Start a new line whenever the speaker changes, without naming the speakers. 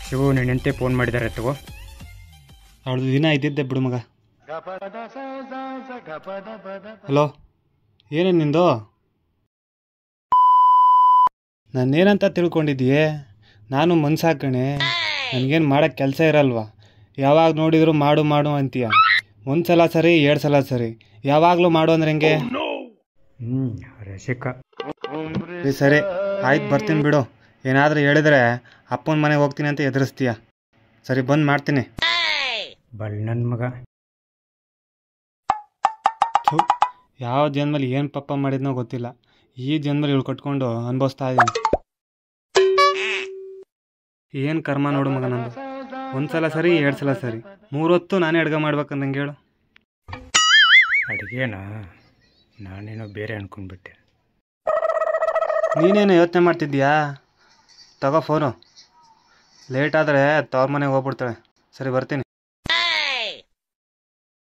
Shivu ನೆನೆಂತೆ phone ಮಾಡಿದ್ದಾರೆ ತಗೋ.
ಅವಳದು ದಿನ ಇದ್ದಿದ್ದೆ ಬಿಡು ಮಗ. ಹಲೋ, ಏನೇನು ನಿಂದು? ನಾನೇನಂತ ತಿಳ್ಕೊಂಡಿದ್ದೀಯೇ? ನಾನು ಮನ್ಸಾಕಣೆ, ನನಗೇನು ಮಾಡೋಕ್ಕೆ ಕೆಲಸ ಇರಲ್ವಾ? ಯಾವಾಗ ನೋಡಿದ್ರು ಮಾಡು ಮಾಡು ಅಂತೀಯ. ಒಂದು ಸಲ ಸರಿ, 2 ಸಲ ಸರಿ, ಯಾವಾಗಲೂ ಮಾಡು ಅಂದ್ರೆ ಹೆಂಗೆ?
ರಸಿಕ.
ಸರಿ ಆಯ್ತು, ಬರ್ತೀನಿ ಬಿಡು. ಏನಾದರೂ ಹೇಳಿದ್ರೆ ಅಪ್ಪನ ಮನೆಗೆ ಹೋಗ್ತೀನಿ ಅಂತ ಎದುರಿಸ್ತೀಯ. ಸರಿ, ಬಂದು ಮಾಡ್ತೀನಿ.
ಬಲ್ ನನ್ನ ಮಗ.
ಯಾವ ಜನ್ಮಲ್ಲಿ ಏನು ಪಾಪ ಮಾಡಿದ್ನೋ ಗೊತ್ತಿಲ್ಲ. ಈ ಜನ್ಮಲ್ಲಿ ಇವಳು ಕಟ್ಕೊಂಡು ಅನುಭವಿಸ್ತಾ ಇದ್ದೀನಿ. ಏನು ಕರ್ಮ ನೋಡು ಮಗ ನಂದು. 1 ಸಲ ಸರಿ, 2 ಸಲ ಸರಿ, 3 ಹೊತ್ತು ನಾನೇ ಅಡುಗೆ ಮಾಡ್ಬೇಕಂದಂಗೆ ಹೇಳು.
ಅಡುಗೆನಾ? ನಾನೇನೋ ಬೇರೆ ಅನ್ಕೊಂಡ್ಬಿಟ್ಟೆ.
ನೀನೇನು ಯೋಚನೆ ಮಾಡ್ತಿದ್ದೀಯಾ? ತಗೋ ಫೋನು. ಲೇಟ್ ಆದರೆ ತವ್ರ ಮನೆಗೆ ಹೋಗ್ಬಿಡ್ತಾಳೆ. ಸರಿ, ಬರ್ತೀನಿ.